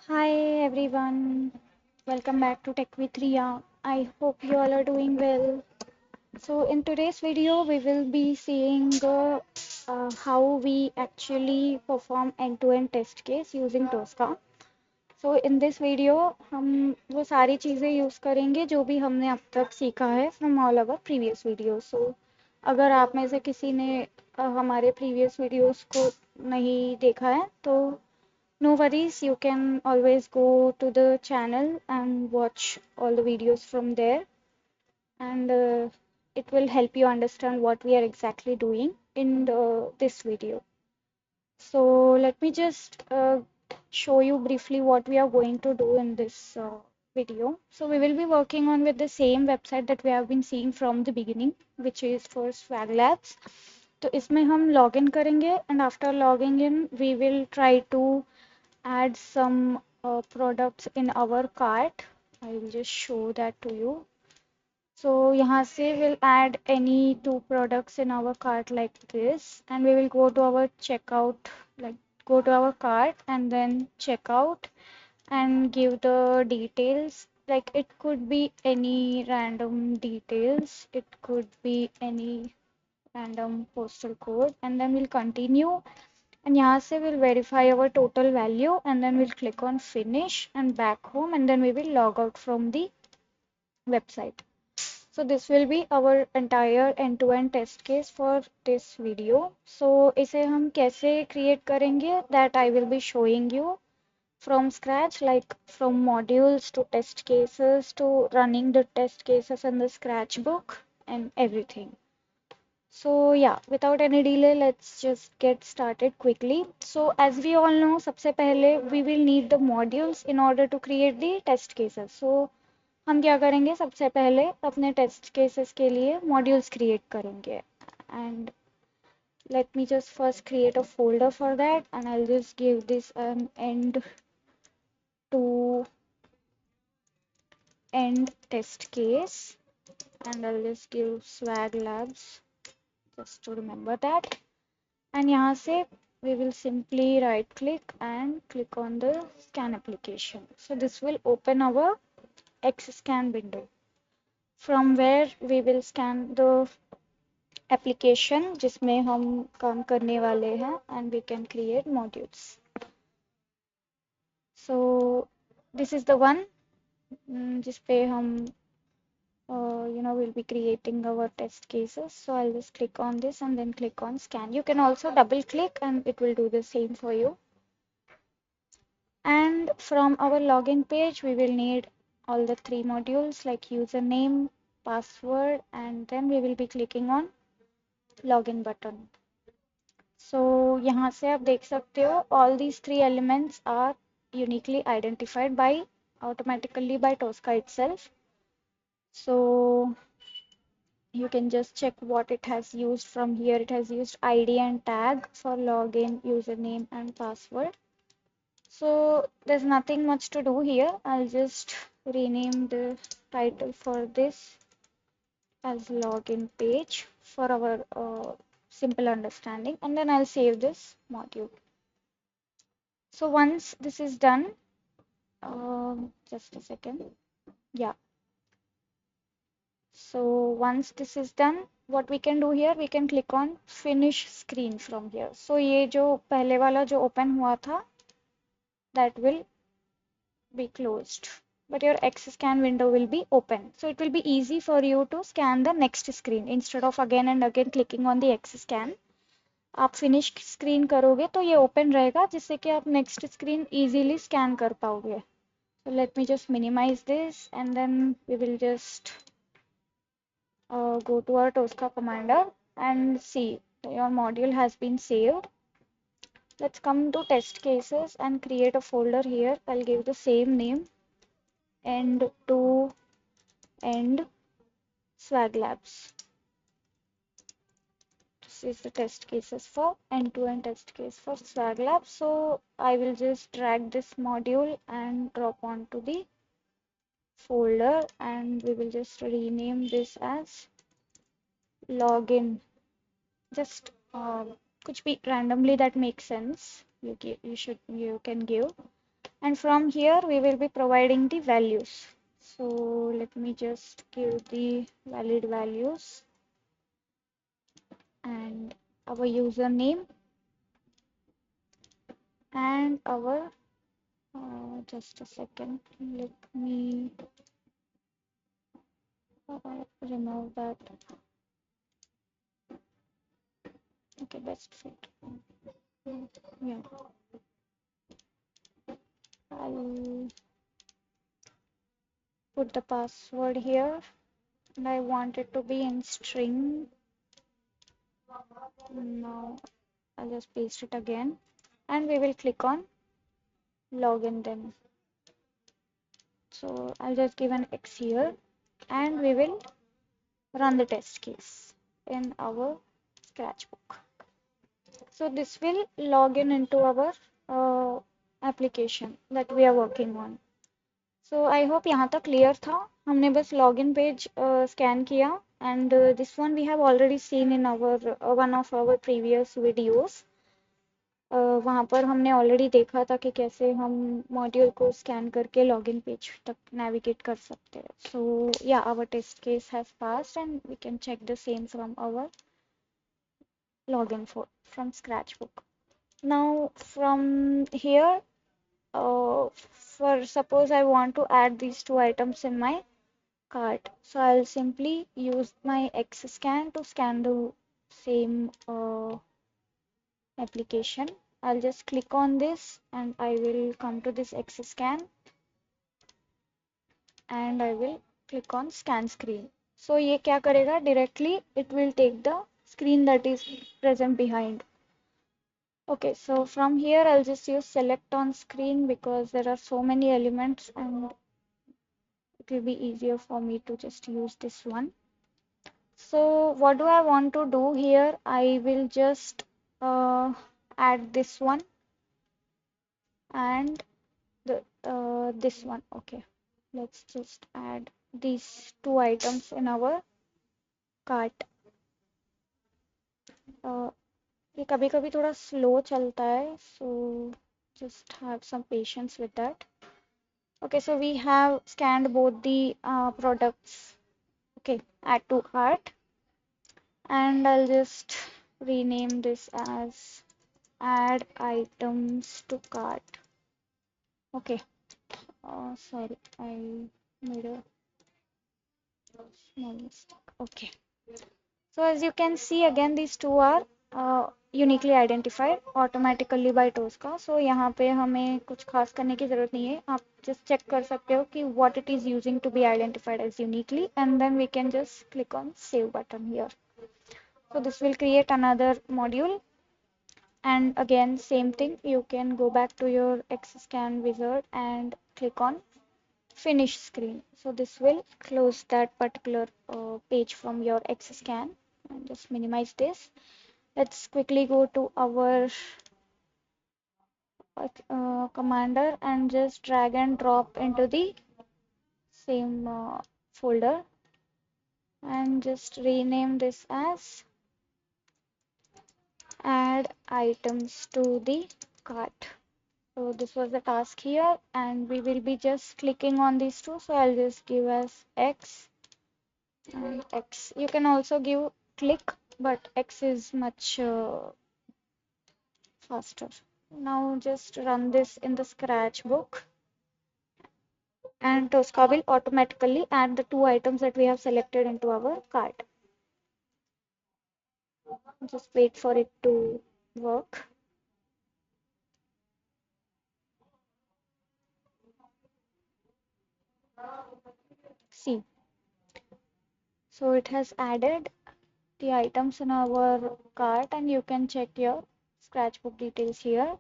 Hi everyone, welcome back to Tech with Riya. I hope you all are doing well. So in today's video, we will be seeing how we actually perform end-to-end test case using Tosca. So in this video, हम वो सारी चीज़ें use करेंगे जो भी हमने अब तक सीखा है from all our previous videos. So अगर आप में से किसी ने हमारे previous videos को नहीं देखा है तो no worries, you can always go to the channel and watch all the videos from there, and it will help you understand what we are exactly doing in this video. So, let me just show you briefly what we are going to do in this video. So, we will be working on with the same website that we have been seeing from the beginning, which is for Swag Labs. तो इसमें हम log in करेंगे and after logging in we will try to add some products in our cart. I will just show that to you. So यहाँ से we'll add any two products in our cart like this, and we will go to our checkout, like go to our cart and then checkout and give the details. Like it could be any random details, it could be any random postal code, and then we'll continue and यहाँ से we'll verify our total value and then we'll click on finish and back home and then we will log out from the website. So this will be our entire end-to-end test case for this video. So इसे हम कैसे create करेंगे that I will be showing you from scratch, like from modules to test cases to running the test cases in the scratchbook and everything. So yeah, without any delay, let's just get started quickly. So as we all know, सबसे पहले we will need the modules in order to create the test cases. So हम क्या करेंगे, सबसे पहले अपने test cases के लिए modules create करेंगे. And let me just first create a folder for that, and I'll just give this an end to end test case, and I'll just give swag labs just to remember that. And यहाँ से we will simply right click and click on the scan application. So this will open our Xscan window from where we will scan the application जिसमें हम काम करने वाले हैं and we can create modules. So this is the one जिस पे हम we'll be creating our test cases. So I'll just click on this and then click on scan. You can also double click and it will do the same for you. And from our login page, we will need all the three modules like username, password, and then we will be clicking on login button. So यहाँ से आप देख सकते हो all these three elements are uniquely identified by automatically by Tosca itself. So you can just check what it has used from here. It has used ID and tag for login, username, and password. So there's nothing much to do here. I'll just rename the title for this as login page for our simple understanding, and then I'll save this module. So once this is done, just a second. Yeah. So once this is done, what we can do here, we can click on finish screen from here. So ये जो पहले वाला जो open हुआ था, that will be closed, but your Xscan window will be open. So it will be easy for you to scan the next screen instead of again and again clicking on the Xscan. आप finish screen करोगे तो ये open रहेगा जिससे कि आप next screen easily scan कर पाओगे. So let me just minimize this and then we will just go to our Tosca commander and see your module has been saved. Let's come to test cases and create a folder here. I'll give the same name, end to end swag labs. This is the test cases for end-to-end test case for swag labs. So I will just drag this module and drop onto the folder, and we will just rename this as login. Just कुछ भी randomly that makes sense. You can give. And from here we will be providing the values. So let me just give the valid values and our username and our just a second, let me remove that. Okay, best fit. Yeah, I'll put the password here and I want it to be in string. Now I'll just paste it again and we will click on login then. So I'll just give an X here and we will run the test case in our ScratchBook. So this will log in into our application that we are working on. So I hope यहाँ तक clear था. हमने बस login page scan किया and this one we have already seen in our one of our previous videos. वहाँ पर हमने already देखा था कि कैसे हम मॉड्यूल को स्कैन करके लॉगिन पेज तक नेविगेट कर सकते हैं. सो या our test case has passed and we can check the same from our login from Scratchbook. Now from here, for suppose I want to add these two items in my cart, so I'll simply use my X scan to scan the same application. I'll just click on this and I will come to this X scan and I will click on scan screen. So ये क्या करेगा, directly it will take the screen that is present behind. Okay, so from here I'll just use select on screen because there are so many elements and it will be easier for me to just use this one. So what do I want to do here? I will just add this one and this one. Okay, let's just add these two items in our cart. ये कभी कभी थोड़ा slow चलता है, so just have some patience with that. Okay, so we have scanned both the products. Okay, add to cart and I'll just rename this as add items to cart. Okay, sorry, I made a small mistake. Okay, so as you can see again these two are uniquely identified automatically by Tosca. So यहाँ पे हमें कुछ खास करने की ज़रूरत नहीं है. आप just check कर सकते हो कि what it is using to be identified as uniquely and then we can just click on save button here. So this will create another module and again same thing, you can go back to your XScan wizard and click on finish screen. So this will close that particular page from your XScan and just minimize this. Let's quickly go to our commander and just drag and drop into the same folder and just rename this as add items to the cart. So this was the task here and we will be just clicking on these two. So I'll just give as X and X. You can also give click, but X is much faster. Now just run this in the Scratchbook and Tosca will automatically add the two items that we have selected into our cart. Just wait for it to work. See, so it has added the items in our cart and you can check your Scratchbook details here.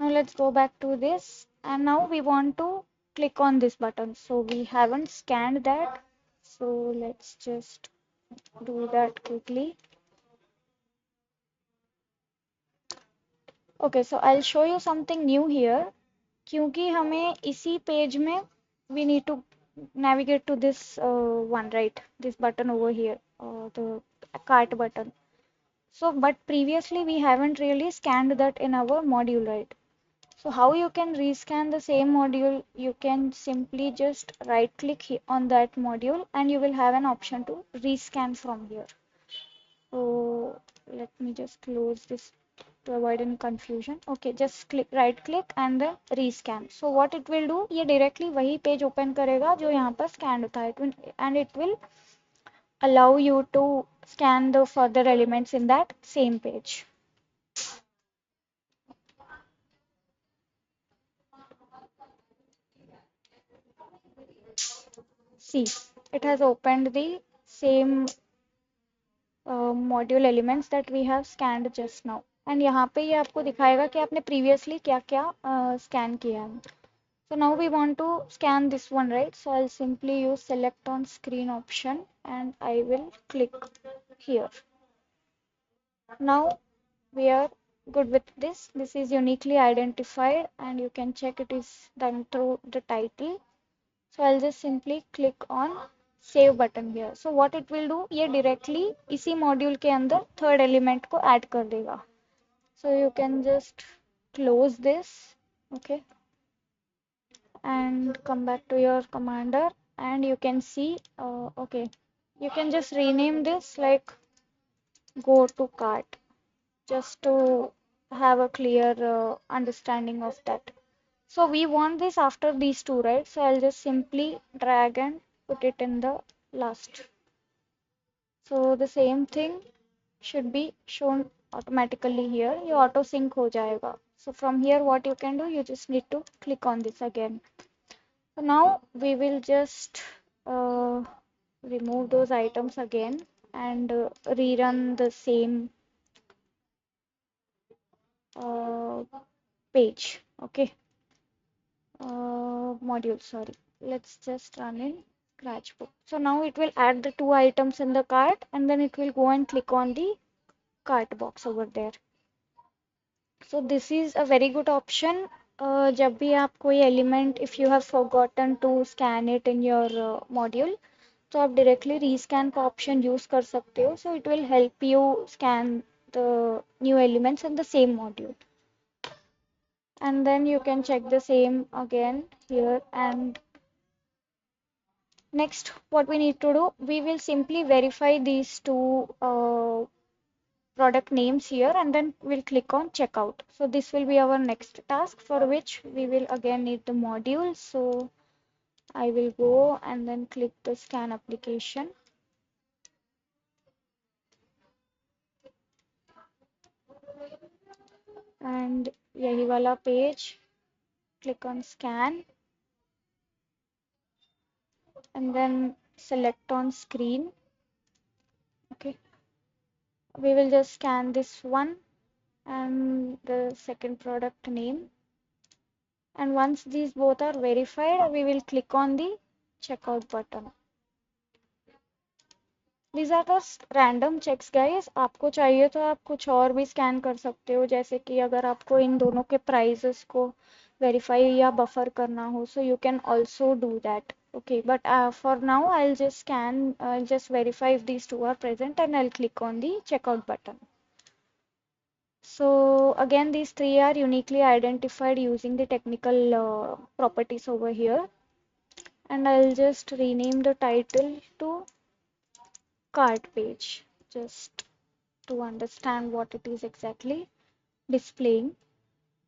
Now let's go back to this and now we want to click on this button. So we haven't scanned that. So let's just do that quickly. Okay, so I'll show you something new here. क्योंकि हमें इसी page में we need to navigate to this one, right? This button over here, the cart button. So, but previously we haven't really scanned that in our module, right? So how you can rescan the same module? You can simply just right click on that module and you will have an option to rescan from here. So let me just close this to avoid any confusion. Okay, just click right click and then rescan. So what it will do, ये directly वही page open करेगा जो यहाँ पर scanned होता है, and it will allow you to scan the further elements in that same page. See, it has opened the same module elements that we have scanned just now and यहाँ पे ये आपको दिखाएगा कि आपने प्रीवियसली क्या क्या स्कैन किया है. So now we want to scan this one, right? So I'll simply use select on screen option and I will click here. Now we are good with this. This is uniquely identified and you can check it is done through the title. So I'll just simply click on save button here. So what it will do, ये directly इसी module के अंदर third element को add कर देगा. So you can just close this, okay, and come back to your commander and you can see, okay, you can just rename this like go to cart just to have a clear understanding of that. So we want this after these two, right? So I'll just simply drag and put it in the last. So the same thing should be shown automatically here. You auto sync हो जाएगा. So from here what you can do, you just need to click on this again. So now we will just uh, remove those items again and rerun the same uh, page. Okay, module, sorry. Let's just run in ScratchBook. So now it will add the two items in the cart and then it will go and click on the cart box over there. So this is a very good option. जब भी आप कोई element, if you have forgotten to scan it in your module, तो आप directly rescan का option use कर सकते हो. So it will help you scan the new elements in the same module. And then you can check the same again here. And next, what we need to do, we will simply verify these two product names here and then we'll click on checkout. So this will be our next task, for which we will again need the module. So I will go and then click the scan application. And यही वाला page, click on scan and then select on screen. Okay, we will just scan this one and the second product name. And once these both are verified, we will click on the checkout button. These are the random checks guys. आपको चाहिए तो आप कुछ और भी scan कर सकते हो, जैसे कि अगर आपको इन दोनों के प्राइसेस को वेरीफाई या बफर करना हो, so you can also do that. Okay, but for now I'll just scan, just verify if these two are present and I'll click on the checkout button. So again, these three are uniquely identified using the technical properties over here. And I'll just rename the title to cart page just to understand what it is exactly displaying.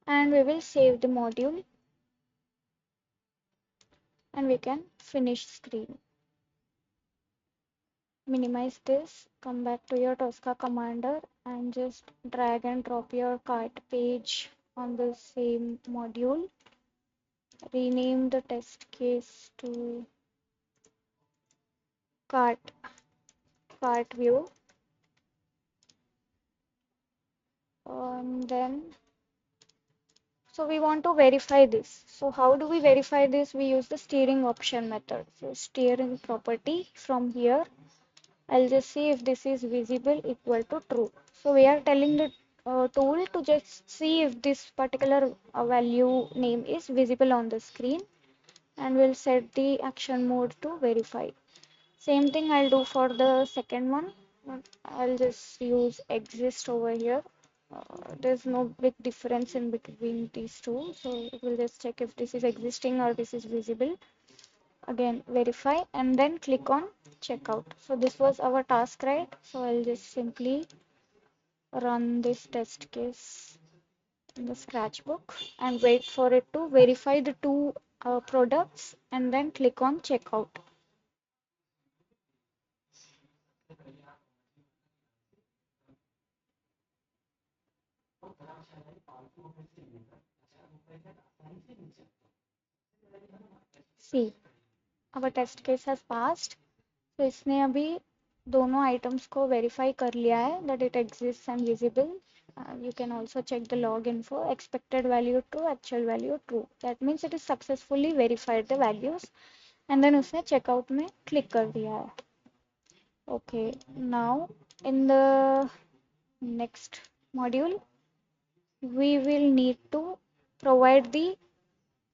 And we will save the module and we can finish screen. Minimize this, come back to your Tosca commander and just drag and drop your cart page on the same module. Rename the test case to cart view. And then so we want to verify this. So how do we verify this? We use the steering option method. So steering property, from here I'll just see if this is visible equal to true. So we are telling the tool to just see if this particular value name is visible on the screen, and we'll set the action mode to verify. Same thing I'll do for the second one. I'll just use exist over here. There's no big difference in between these two. So we'll just check if this is existing or this is visible. Again, verify and then click on checkout. So this was our task, right? So I'll just simply run this test case in the Scratchbook and wait for it to verify the two products and then click on checkout. See, our test case has passed. तो इसने अभी दोनों items को verify कर लिया है that it exists and visible. You can also check the log info. Expected value true, actual value true. That means it is successfully verified the values. And then उसने checkout में click कर दिया है. Okay, now in the next module, we will need to provide the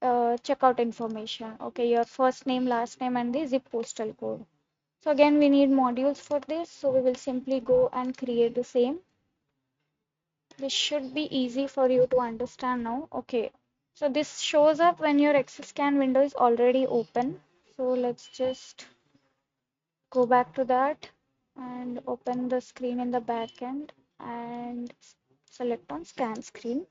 checkout information. Okay, your first name, last name, and the zip postal code. So again, we need modules for this. So we will simply go and create the same. This should be easy for you to understand now. Okay, so this shows up when your XScan window is already open. So let's just go back to that and open the screen in the back end and select on scan screen.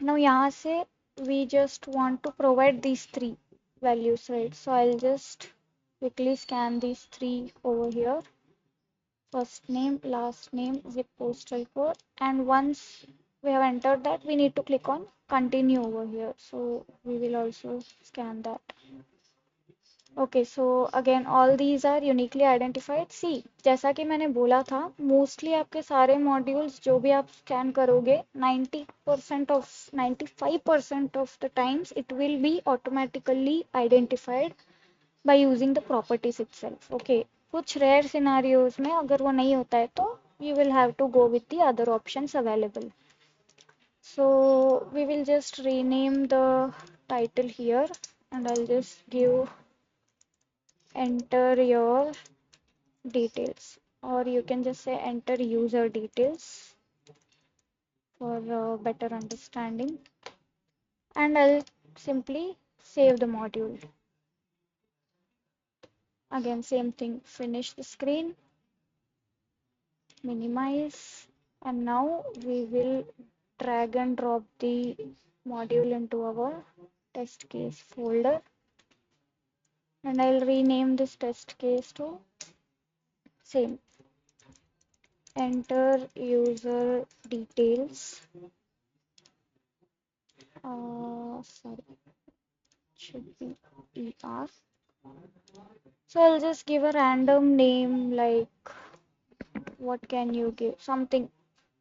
Now यहाँ से we just want to provide these three values, right? So I'll just quickly scan these three over here. First name, last name, zip postal code, and once we have entered that, we need to click on continue over here. So we will also scan that. Okay, so again all these are uniquely identified. See, जैसा कि मैंने बोला था, mostly आपके सारे modules जो भी आप scan करोगे, 90% of 95% of the times it will be automatically identified by using the properties itself. Okay, कुछ rare scenarios में अगर वो नहीं होता है तो you will have to go with the other options available. So we will just rename the title here and I'll just give enter your details, or you can just say enter user details for better understanding, and I'll simply save the module. Again, same thing, finish the screen, minimize, and now we will drag and drop the module into our test case folder, and I'll rename this test case to same, enter user details. Sorry, should be ER. So I'll just give a random name, like what can you give? Something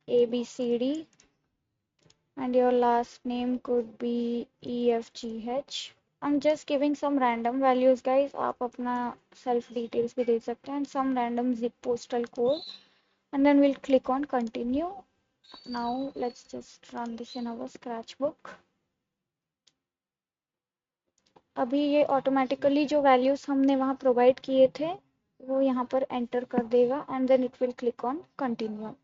ABCD, and your last name could be EFGH. I'm just giving some random values, guys. आप अपना self details भी दे सकते हैं, and some random zip postal code, and then we'll click on continue. Now let's just run this in our Scratchbook. अभी ये automatically जो values हमने वहाँ प्रोवाइड किए थे वो यहाँ पर एंटर कर देगा and then it will click on continue.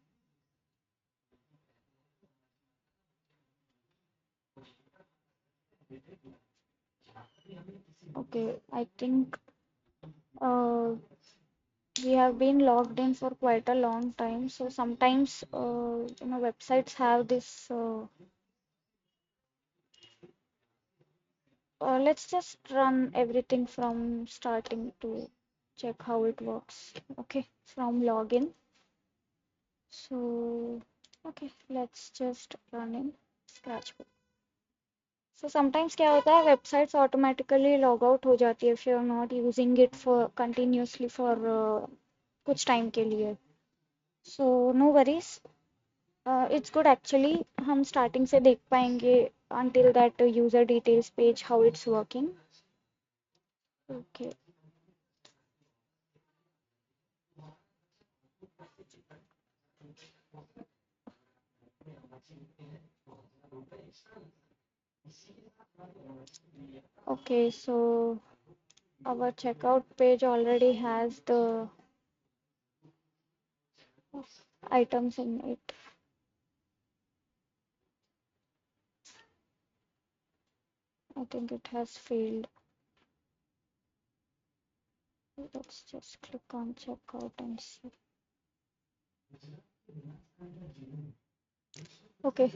Okay, I think we have been logged in for quite a long time, so sometimes websites have this let's just run everything from starting to check how it works. Okay, from login. So okay, let's just run in Scratchbook. So sometimes क्या होता है, websites automatically log out हो जाती है if you are not using it for continuously for कुछ time के लिए. So no worries. It's good actually. हम starting से देख पाएंगे until that user details page how it's working. Okay. Okay, so our checkout page already has the items in it. I think it has failed. Let's just click on checkout and see. Okay.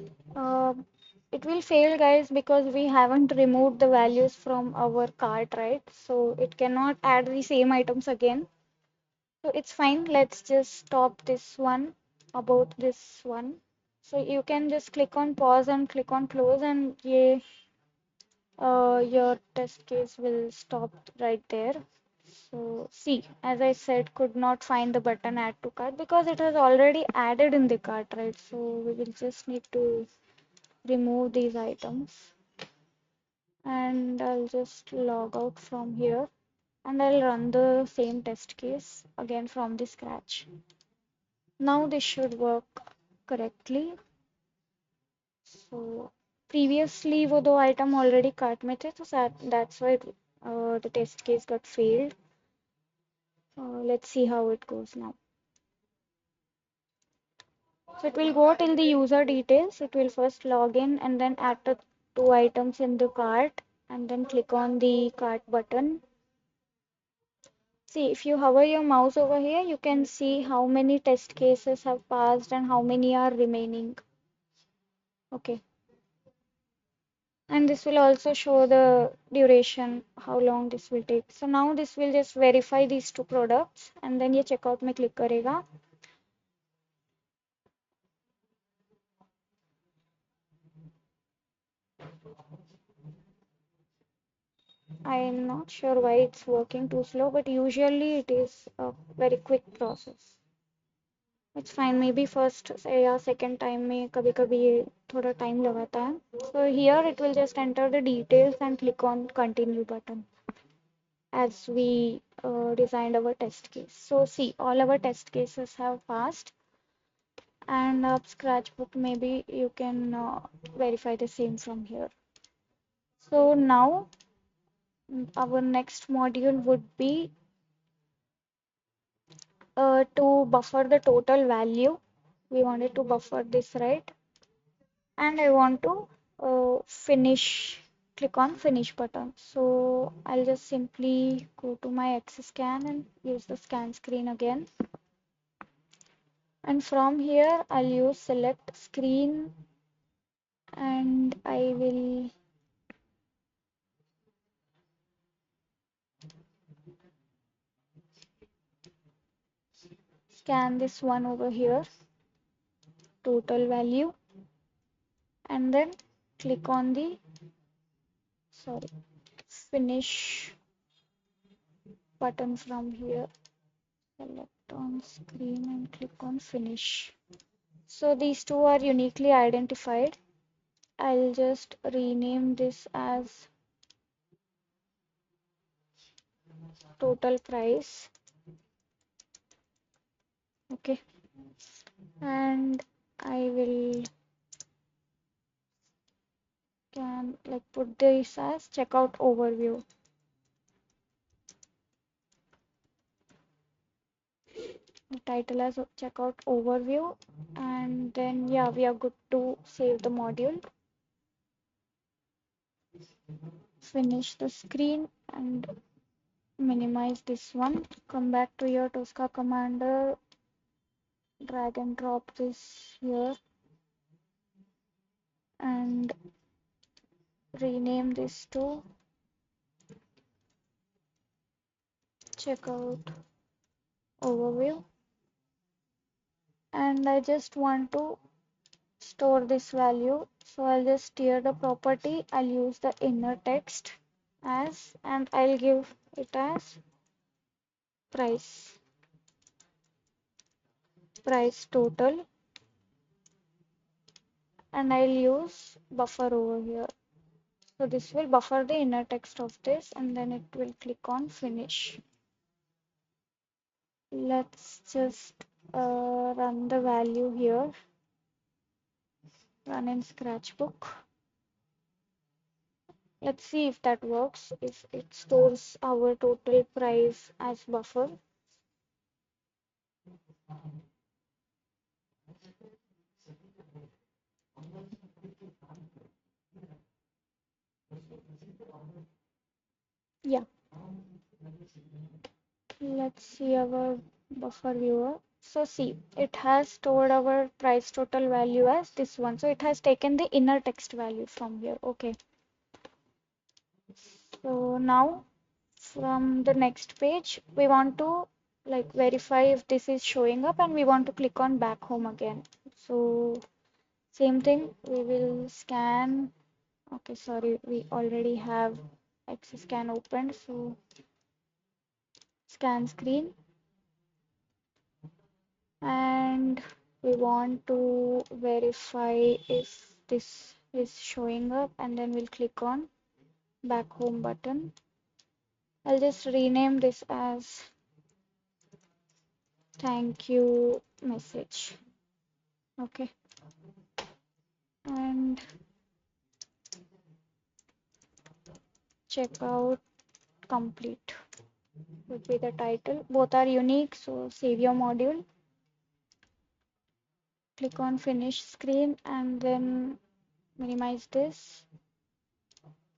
It will fail, guys, because we haven't removed the values from our cart, right? So it cannot add the same items again. So it's fine. Let's just stop this one about this one. So you can just click on pause and click on close, and yeah, your test case will stop right there. So see, as I said, could not find the button add to cart because it was already added in the cart, right? So we will just need to remove these items, and I'll just log out from here, and I'll run the same test case again from the scratch. Now this should work correctly. So previously वो दो item already cart में थे, so that's why the test case got failed. Let's see how it goes now. So it will go till the user details. It will first log in and then add the two items in the cart and then click on the cart button. See, if you hover your mouse over here, you can see how many test cases have passed and how many are remaining. Okay. And this will also show the duration, how long this will take. So now this will just verify these two products and then ये checkout में click करेगा. I am not sure why it's working too slow, but usually it is a very quick process. It's fine. Maybe first या second time में कभी कभी ये थोड़ा time लगाता है. So here it will just enter the details and click on continue button as we designed our test case. So see, all our test cases have passed, and ScratchBook maybe you can verify the same from here. So now our next module would be to buffer the total value. We wanted to buffer this, right? And I want to finish, click on finish button. So I'll just simply go to my XScan and use the scan screen again. And from here, I'll use select screen, and I will scan this one over here, total value, and then click on the, sorry, finish button from here. Select on screen and click on finish. So these two are uniquely identified. I'll just rename this as total price. Okay. And I will can like put this as checkout overview. The title as checkout overview, and then yeah, we are good to save the module. Finish the screen and minimize this one. Come back to your Tosca commander, drag and drop this here, and rename this to checkout overview. And I just want to store this value, so I'll just steer the property. I'll use the inner text as, and I'll give it as price total, and I'll use buffer over here. So this will buffer the inner text of this, and then it will click on finish. Let's just run the value here, run in ScratchBook. Let's see if that works, if it stores our total price as buffer. Let's see our buffer viewer. So see, it has stored our price total value as this one. So it has taken the inner text value from here. Okay. So now from the next page, we want to like verify if this is showing up and we want to click on back home again. So same thing, we will scan. Okay, sorry, we already have Access Scan opened. So scan screen, and we want to verify if this is showing up, and then we'll click on back home button. I'll just rename this as thank you message. Okay, and checkout complete would be the title. Both are unique, so save your module. Click on finish screen and then minimize this.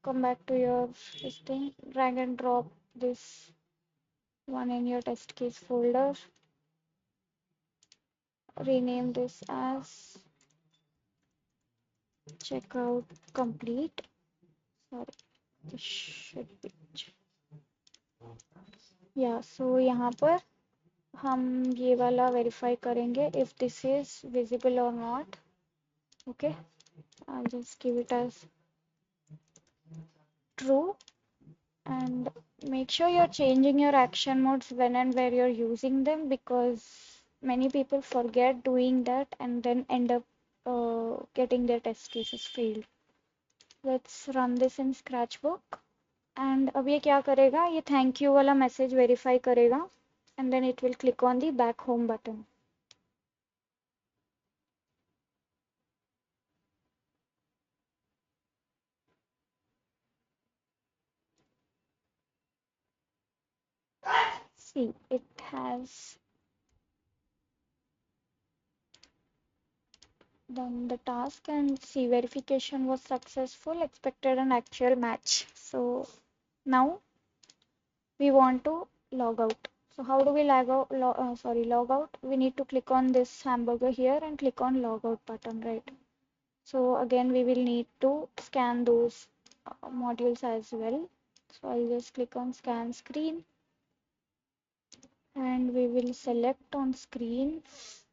Come back to your this thing, drag and drop this one in your test case folder. Rename this as checkout complete. Sorry, this should be so यहाँ पर हम ये वाला verify करेंगे if this is visible or not. Okay, I'll just give it as true, and make sure you're changing your action modes when and where you're using them, because many people forget doing that and then end up getting their test cases failed. Let's run this in ScratchBook. And अब ये क्या करेगा, ये thank you वाला message verify करेगा, and then it will click on the back home button. See, it has done the task, and see, verification was successful, expected an actual match. So now we want to log out. So how do we log out? Log out. We need to click on this hamburger here and click on log out button, right? So again, we will need to scan those modules as well. So I'll just click on scan screen, and we will select on screen,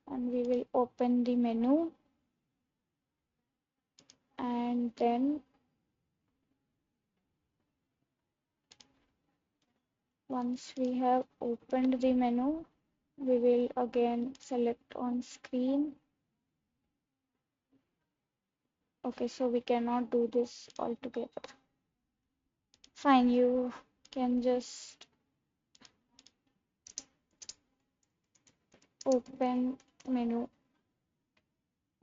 and we will open the menu, and then once we have opened the menu, we will again select on screen. Okay, so we cannot do this all together. Fine, you can just open menu,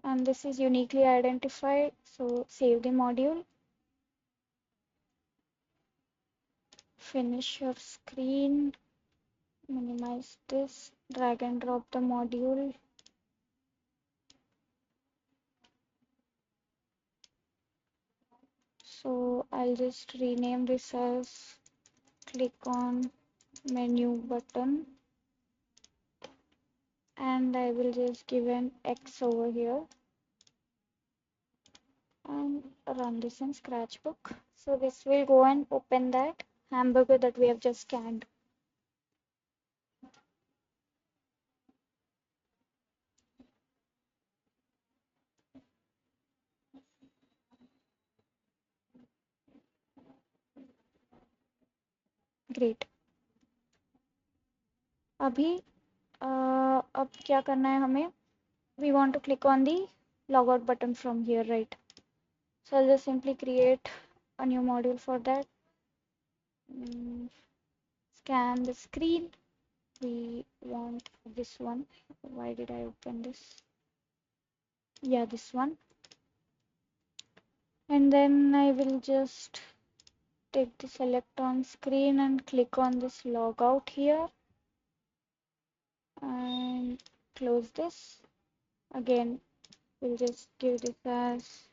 and this is uniquely identified, so save the module, finish your screen, minimize this, drag and drop the module. So I'll just rename this as click on menu button, and I will just give an X over here and run this in ScratchBook. So this will go and open that hamburger that we have just scanned. Great. अभी अब क्या करना है हमें? We want to click on the logout button from here, right? So I'll just simply create a new module for that. Scan the screen. We want this one. Why did I open this? Yeah, this one. And then I will just take the select on screen and click on this logout here and close this. Again, we'll just give this as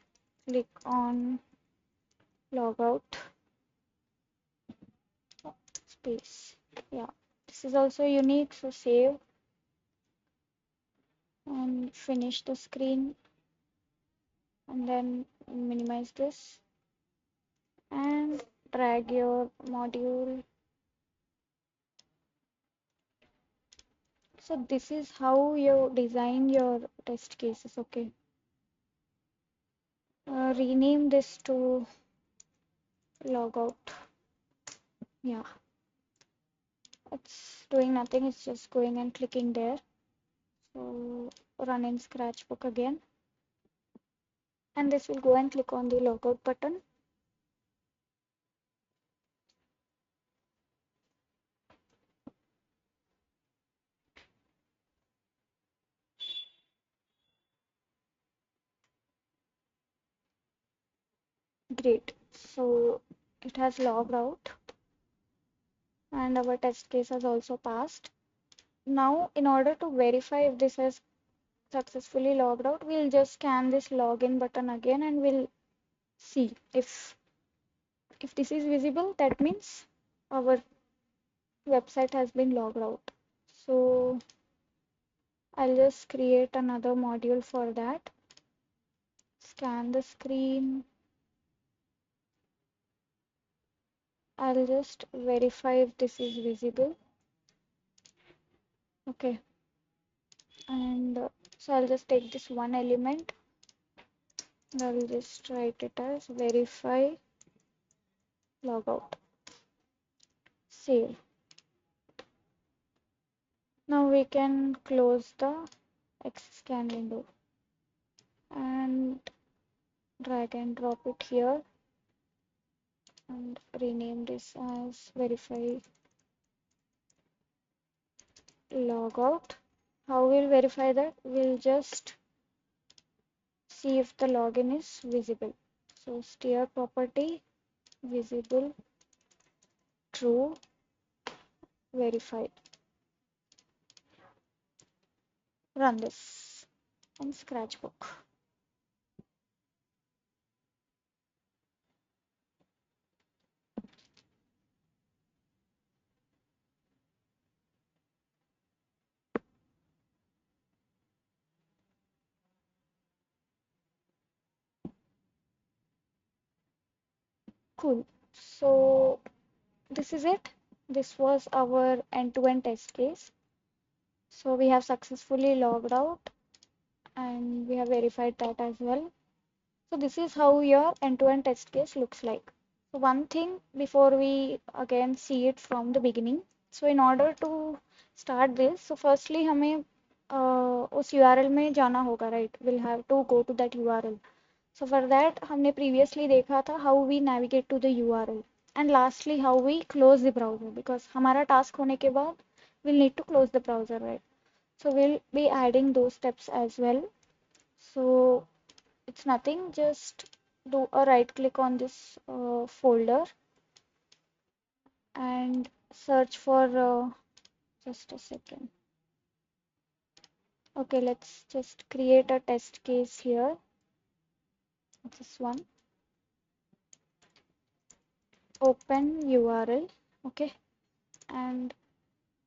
click on logout space. Yeah. This is also unique, so save and finish the screen, and then minimize this and drag your module. So this is how you design your test cases. Okay, rename this to logout. Yeah, it's doing nothing, it's just going and clicking there. So run in ScratchBook again, and this will go and click on the logout button. Great, so it has logged out and our test case has also passed. Now in order to verify if this has successfully logged out, we'll just scan this login button again and we'll see if this is visible, that means our website has been logged out. So I'll just create another module for that. Scan the screen. I'll just verify if this is visible. Okay, and so I'll just take this one element. I'll just write it as verify logout. Save. Now we can close the Xscan window and drag and drop it here and rename this as verify logout. How we'll verify that? We'll just see if the login is visible. So steer property, visible, true, verified. Run this in ScratchBook. Cool. So this is it. This was our end-to-end test case. So we have successfully logged out and we have verified that as well. So this is how your end-to-end test case looks like. So one thing before we again see it from the beginning. So in order to start this, so firstly हमें उस URL में जाना होगा, right? We'll have to go to that URL. So for that हमने previously देखा था how we navigate to the URL, and lastly how we close the browser, because हमारा task होने के बाद we'll need to close the browser, right? So we'll be adding those steps as well. So it's nothing, just do a right click on this folder and search for just a second. Okay, let's just create a test case here. This one. Open URL. Okay, and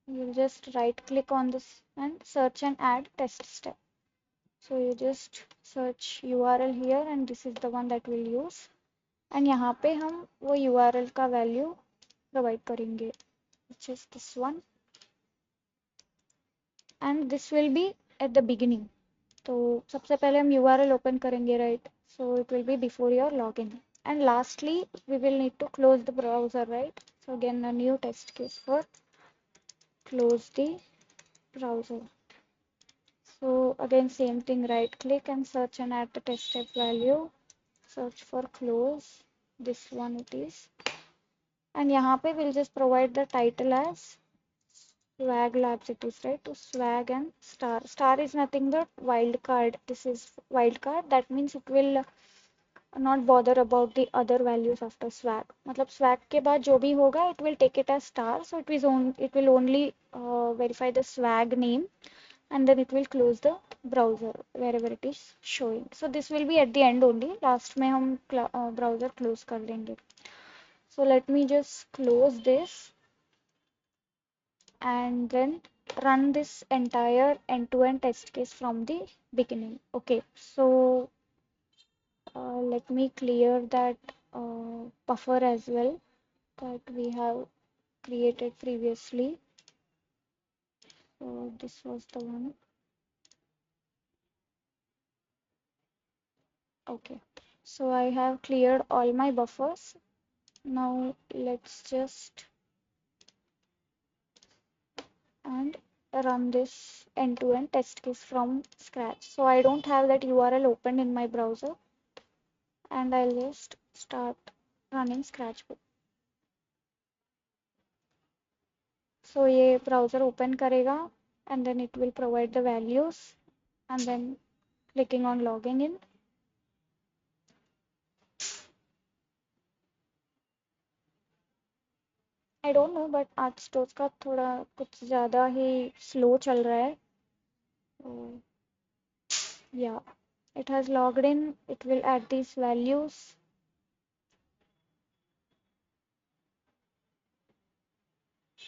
you'll just right click on this and search and add test step. So you just search URL here and this is the one that we'll use. And यहाँ पे हम वो URL का value provide करेंगे, which is this one. And this will be at the beginning. तो सबसे पहले हम URL open करेंगे, right? So it will be before your login. And lastly, we will need to close the browser, right? So again, a new test case for close the browser. So again, same thing, right click and search and add the test step value. Search for close. This one it is. And यहाँ पे we'll just provide the title as swag labs, it is, right? To swag and star. Star is nothing but wildcard. This is wildcard. That means it will not bother about the other values after swag. मतलब swag के बाद जो भी होगा, it will take it as star. So it will only verify the swag name, and then it will close the browser wherever it is showing. So this will be at the end only. Last में हम browser close कर देंगे. So let me just close this and then run this entire end-to-end test case from the beginning. Okay, so let me clear that buffer as well that we have created previously. So this was the one. Okay, so I have cleared all my buffers. Now let's just and run this end-to-end test case from scratch. So I don't have that URL open in my browser, and I'll just start running ScratchBook. So ये browser open करेगा and then it will provide the values and then clicking on logging in. I don't know but आज Tosca थोड़ा कुछ ज़्यादा ही slow चल रहा है. So, yeah, it has logged in. It will add these values.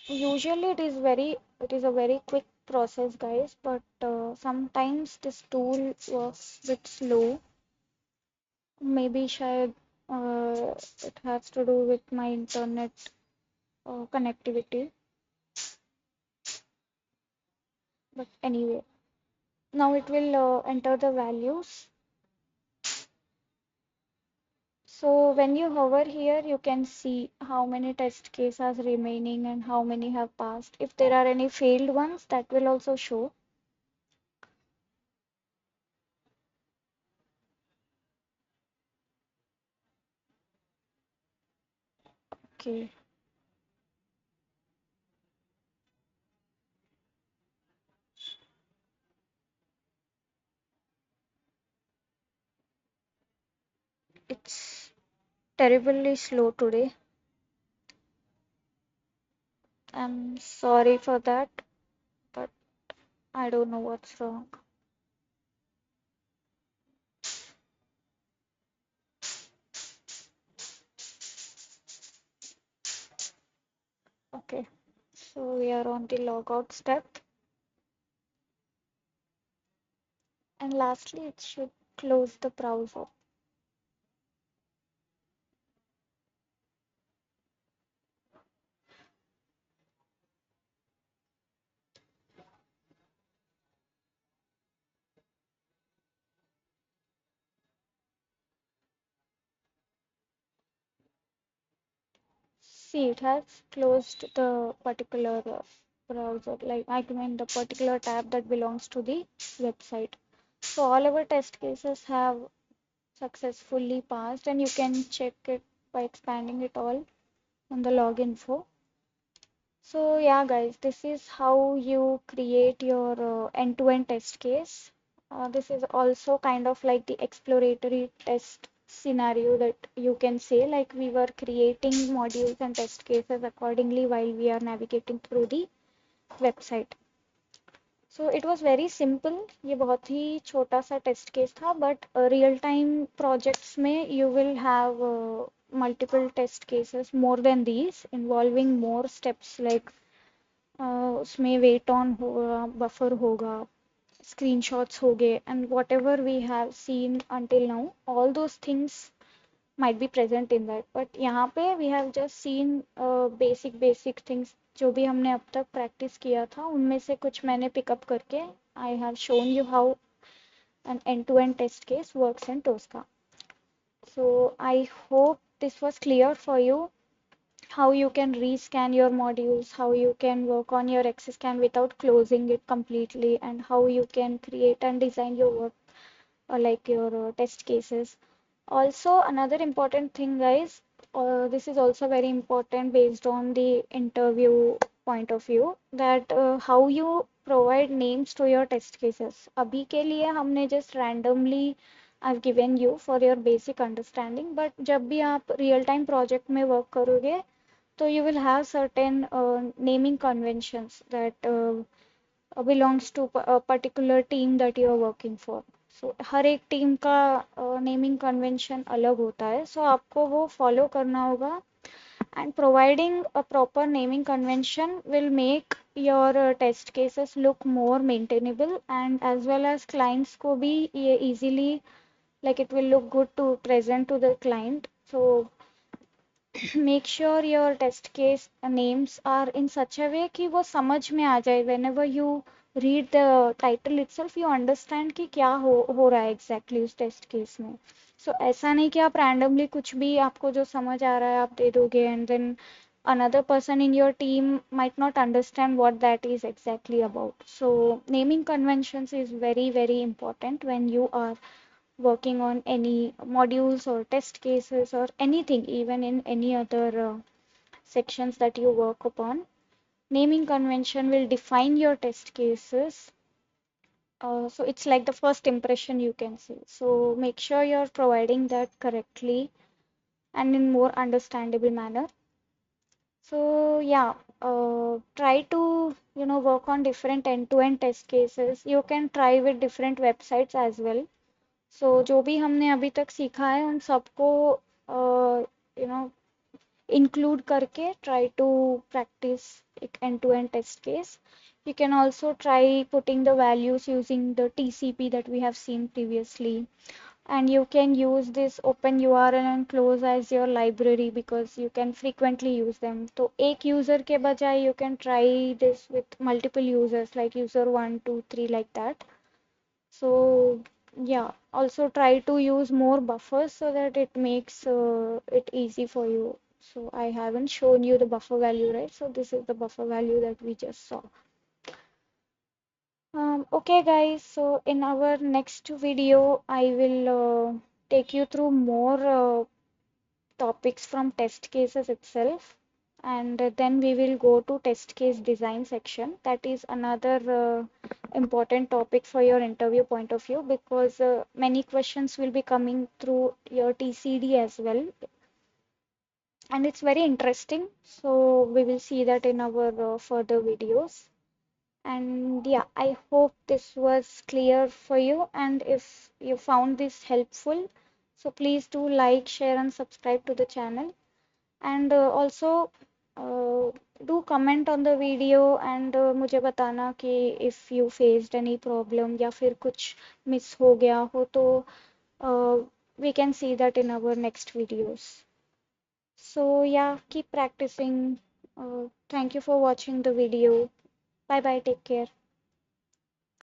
Usually it is a very quick process, guys, but sometimes this tool works a bit slow. Maybe शायद it has to do with my internet connectivity. But anyway, now it will enter the values. So when you hover here, you can see how many test cases are remaining and how many have passed. If there are any failed ones, that will also show. Okay. It's terribly slow today. I'm sorry for that, but I don't know what's wrong. Okay, so we are on the logout step. And lastly, it should close the browser. See, it has closed the particular browser, like I mean the particular tab that belongs to the website. So all our test cases have successfully passed, and you can check it by expanding it all on the log info. So yeah, guys, this is how you create your end-to-end test case. This is also kind of like the exploratory test scenario that you can say, like we were creating modules and test cases accordingly while we are navigating through the website. So it was very simple. ये बहुत ही छोटा सा test case था, but real time projects में you will have multiple test cases more than these involving more steps like उसमें wait on होगा buffer होगा screenshots हो गए and whatever we have seen until now all those things might be present in that but यहाँ पे we have just seen basic things जो भी हमने अब तक प्रैक्टिस किया था उनमें से कुछ मैंने पिकअप करके I have shown you how an end-to-end test case works in Tosca. So I hope this was clear for you how you can rescan your modules, how you can work on your XScan without closing it completely, and how you can create and design your work like your test cases. Also, another important thing, guys, this is also very important based on the interview point of view, that how you provide names to your test cases. अभी के लिए हमने just randomly I've given you for your basic understanding, but जब भी आप real time project में work करोगे so you will have certain naming conventions that belongs to a particular team that you are working for. So हर एक team का naming convention अलग होता है so आपको वो फॉलो करना होगा and providing a proper naming convention will make your test cases look more maintainable, and as well as clients को भी ये easily, like it will look good to present to the client. So make sure your test case names are in such a way कि वो समझ में आ जाए. Whenever you read the title itself, you understand कि क्या हो रहा है exactly उस test case में. So ऐसा नहीं कि आप randomly कुछ भी आपको जो समझ आ रहा है आप दे दोगे, and then another person in your team might not understand what that is exactly about. So naming conventions is very, very important when you are working on any modules or test cases or anything, even in any other sections that you work upon. Naming convention will define your test cases. So it's like the first impression you can say. So make sure you're providing that correctly and in more understandable manner. So yeah, try to work on different end-to-end test cases. You can try with different websites as well. So जो भी हमने अभी तक सीखा है उन सबको you know include करके try to practice end-to-end test case. You can also try putting the values using the TCP that we have seen previously. And you can use this open URL and close as your library because you can frequently use them. तो एक user के बजाय you can try this with multiple users like user 1, 2, 3 like that. So yeah, also try to use more buffers so that it makes it easy for you. So I haven't shown you the buffer value, right? So this is the buffer value that we just saw. Okay guys, so in our next video, I will take you through more topics from test cases itself, and then we will go to test case design section. That is another important topic for your interview point of view because many questions will be coming through your TCD as well, and it's very interesting. So we will see that in our further videos. And yeah, I hope this was clear for you, and if you found this helpful, so please do like, share, and subscribe to the channel. And also do comment on the video and मुझे बताना कि if you faced any problem या फिर कुछ miss हो गया हो तो we can see that in our next videos. So yeah, keep practicing. Thank you for watching the video. Bye bye, take care.